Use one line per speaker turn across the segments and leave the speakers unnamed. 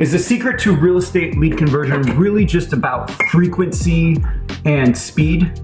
Is the secret to real estate lead conversion really just about frequency and speed?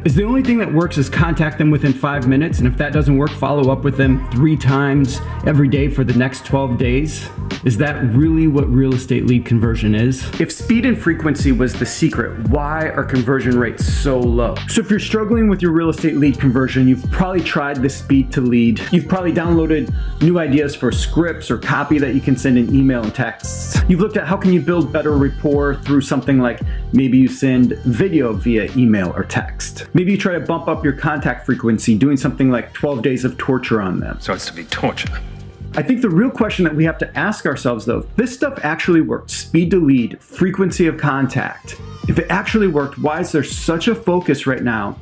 Is the only thing that works is contact them within 5 minutes, and if that doesn't work, follow up with them 3 times every day for the next 12 days? Is that really what real estate lead conversion is? If speed and frequency was the secret, why are conversion rates so low? So if you're struggling with your real estate lead conversion, you've probably tried the speed to lead. You've probably downloaded new ideas for scripts or copy that you can send in email and texts. You've looked at how can you build better rapport through something like maybe you send video via email or text. Maybe you try to bump up your contact frequency, doing something like 12 days of torture on them.
So it's to be torture.
I think the real question that we have to ask ourselves though, this stuff actually worked, speed to lead, frequency of contact. If it actually worked, why is there such a focus right now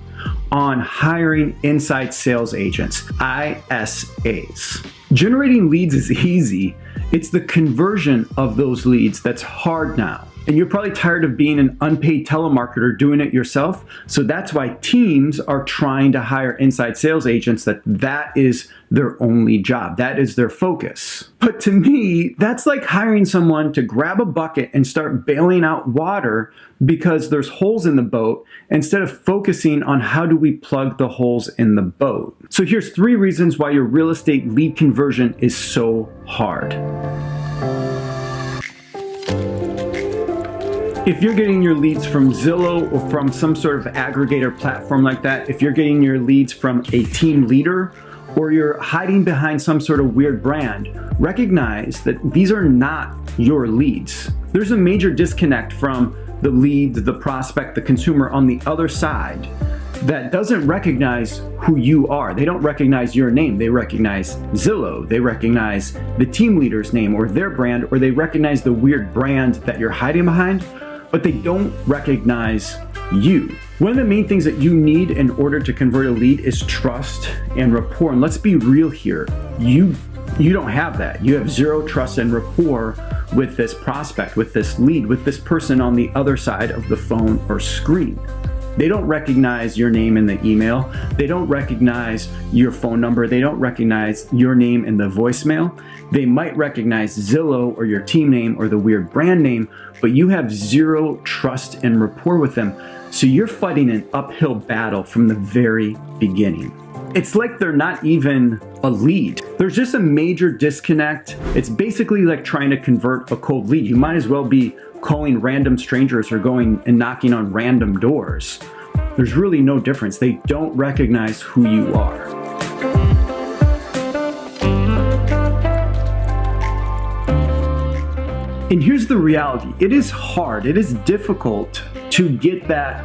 on hiring inside sales agents, ISAs? Generating leads is easy. It's the conversion of those leads that's hard now. And you're probably tired of being an unpaid telemarketer doing it yourself. So that's why teams are trying to hire inside sales agents, that is their only job. That is their focus. But to me, that's like hiring someone to grab a bucket and start bailing out water because there's holes in the boat instead of focusing on how do we plug the holes in the boat. So here's 3 reasons why your real estate lead conversion is so hard. If you're getting your leads from Zillow or from some sort of aggregator platform like that, if you're getting your leads from a team leader, or you're hiding behind some sort of weird brand, recognize that these are not your leads. There's a major disconnect from the lead, the prospect, the consumer on the other side that doesn't recognize who you are. They don't recognize your name. They recognize Zillow. They recognize the team leader's name or their brand, or they recognize the weird brand that you're hiding behind, but they don't recognize you. One of the main things that you need in order to convert a lead is trust and rapport. And let's be real here. You don't have that. You have zero trust and rapport with this prospect, with this lead, with this person on the other side of the phone or screen. They don't recognize your name in the email. They don't recognize your phone number. They don't recognize your name in the voicemail. They might recognize Zillow or your team name or the weird brand name, but you have zero trust and rapport with them. So you're fighting an uphill battle from the very beginning. It's like they're not even a lead. There's just a major disconnect. It's basically like trying to convert a cold lead. You might as well be calling random strangers or going and knocking on random doors. There's really no difference. They don't recognize who you are. And here's the reality. It is hard, it is difficult to get that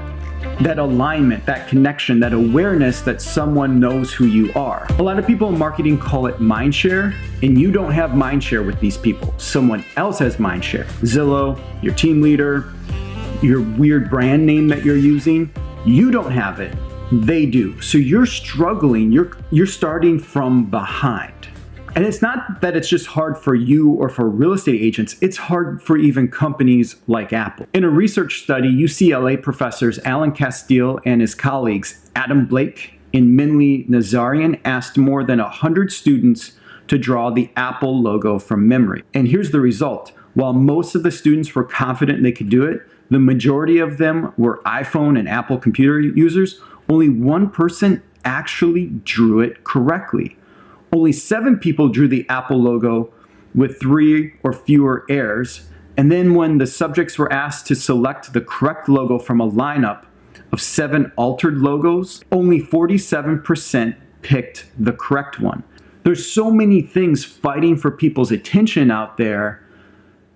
alignment, that connection, that awareness that someone knows who you are. A lot of people in marketing call it mindshare, and you don't have mindshare with these people. Someone else has mindshare. Zillow, your team leader, your weird brand name that you're using, you don't have it, they do. So you're struggling, you're starting from behind. And it's not that it's just hard for you or for real estate agents, it's hard for even companies like Apple. In a research study, UCLA professors Alan Castile and his colleagues Adam Blake and Minli Nazarian asked more than 100 students to draw the Apple logo from memory. And here's the result. While most of the students were confident they could do it, the majority of them were iPhone and Apple computer users. Only one person actually drew it correctly. Only 7 people drew the Apple logo with 3 or fewer errors. And then when the subjects were asked to select the correct logo from a lineup of 7 altered logos, only 47% picked the correct one. There's so many things fighting for people's attention out there.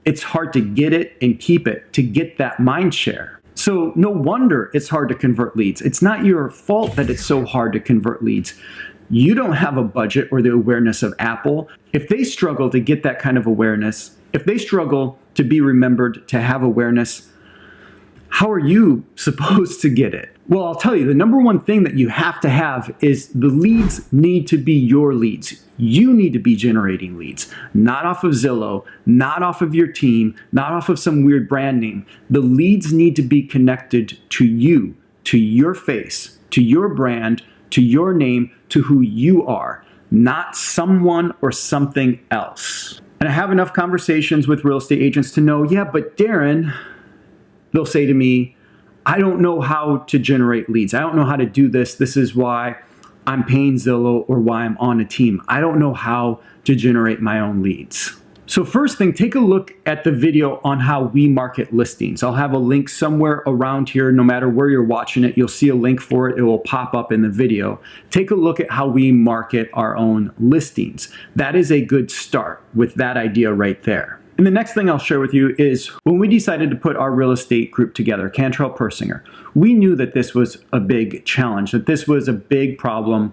It's hard to get it and keep it, to get that mind share. So no wonder it's hard to convert leads. It's not your fault that it's so hard to convert leads. You don't have a budget or the awareness of Apple. If they struggle to get that kind of awareness, if they struggle to be remembered, to have awareness, how are you supposed to get it? Well, I'll tell you, the number one thing that you have to have is the leads need to be your leads. You need to be generating leads, not off of Zillow, not off of your team, not off of some weird brand name. The leads need to be connected to you, to your face, to your brand, to your name, to who you are, not someone or something else. And I have enough conversations with real estate agents to know, yeah, but Darin, they'll say to me, I don't know how to generate leads. I don't know how to do this. This is why I'm paying Zillow or why I'm on a team. I don't know how to generate my own leads. So first thing, take a look at the video on how we market listings. I'll have a link somewhere around here. No matter where you're watching it, you'll see a link for it. It will pop up in the video. Take a look at how we market our own listings. That is a good start with that idea right there. And the next thing I'll share with you is when we decided to put our real estate group together, Darin Persinger, we knew that this was a big challenge, that this was a big problem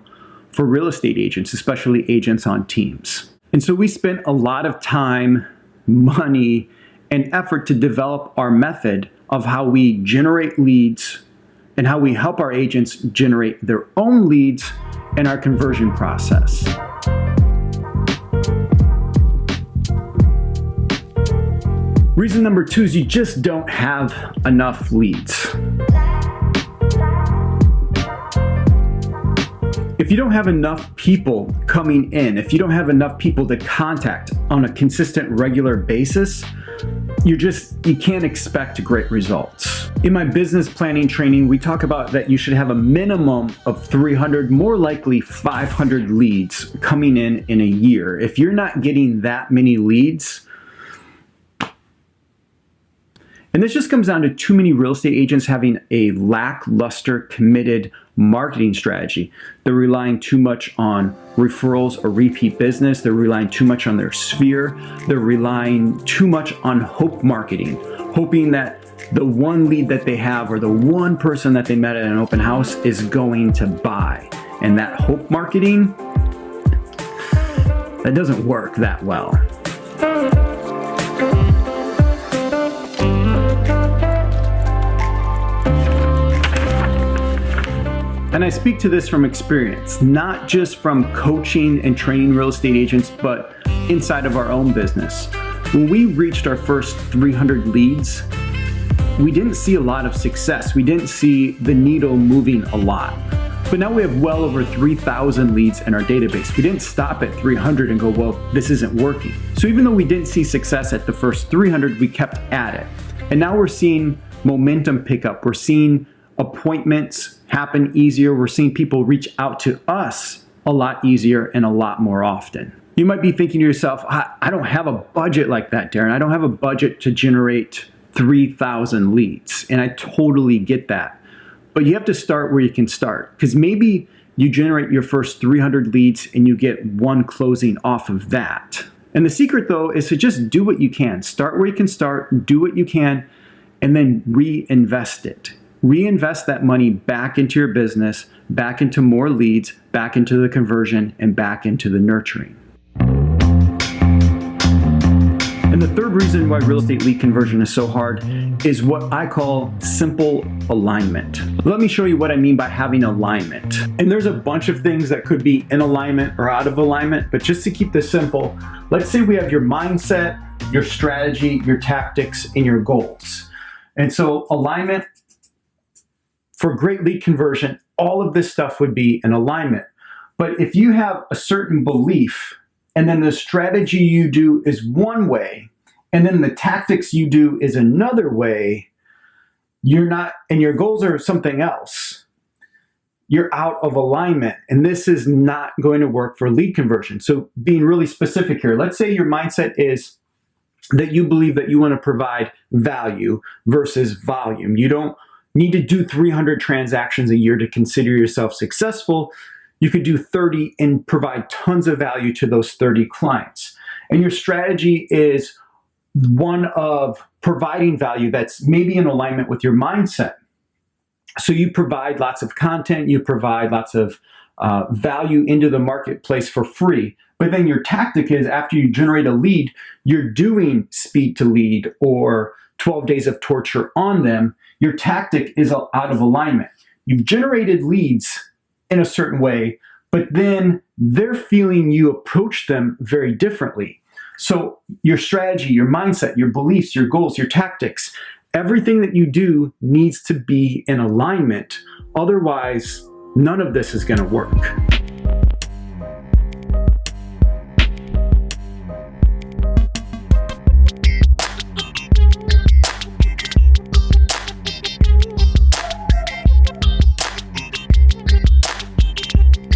for real estate agents, especially agents on teams. And so we spent a lot of time, money, and effort to develop our method of how we generate leads and how we help our agents generate their own leads in our conversion process. Reason number 2 is you just don't have enough leads. If you don't have enough people coming in, if you don't have enough people to contact on a consistent, regular basis, you can't expect great results. In my business planning training, we talk about that you should have a minimum of 300, more likely 500 leads coming in a year. If you're not getting that many leads, and this just comes down to too many real estate agents having a lackluster, committed marketing strategy. They're relying too much on referrals or repeat business. They're relying too much on their sphere. They're relying too much on hope marketing, hoping that the one lead that they have or the one person that they met at an open house is going to buy. And that hope marketing, that doesn't work that well. And I speak to this from experience, not just from coaching and training real estate agents, but inside of our own business. When we reached our first 300 leads, we didn't see a lot of success. We didn't see the needle moving a lot. But now we have well over 3,000 leads in our database. We didn't stop at 300 and go, well, this isn't working. So even though we didn't see success at the first 300, we kept at it. And now we're seeing momentum pick up. We're seeing appointments happen easier. We're seeing people reach out to us a lot easier and a lot more often. You might be thinking to yourself, I don't have a budget like that, Darin. I don't have a budget to generate 3,000 leads. And I totally get that. But you have to start where you can start, because maybe you generate your first 300 leads and you get one closing off of that. And the secret though is to just do what you can. Start where you can start, do what you can, and then reinvest it. Reinvest that money back into your business, back into more leads, back into the conversion, and back into the nurturing. And the third reason why real estate lead conversion is so hard is what I call simple alignment. Let me show you what I mean by having alignment. And there's a bunch of things that could be in alignment or out of alignment, but just to keep this simple, let's say we have your mindset, your strategy, your tactics, and your goals. And so alignment, for great lead conversion, all of this stuff would be in alignment. But if you have a certain belief and then the strategy you do is one way and then the tactics you do is another way, and your goals are something else, you're out of alignment. And this is not going to work for lead conversion. So being really specific here, let's say your mindset is that you believe that you want to provide value versus volume. You don't need to do 300 transactions a year to consider yourself successful. You could do 30 and provide tons of value to those 30 clients. And your strategy is one of providing value that's maybe in alignment with your mindset. So you provide lots of content, you provide lots of value into the marketplace for free. But then your tactic is, after you generate a lead, you're doing speed to lead or 12 days of torture on them. Your tactic is out of alignment. You've generated leads in a certain way, but then they're feeling you approach them very differently. So your strategy, your mindset, your beliefs, your goals, your tactics, everything that you do needs to be in alignment. Otherwise, none of this is going to work.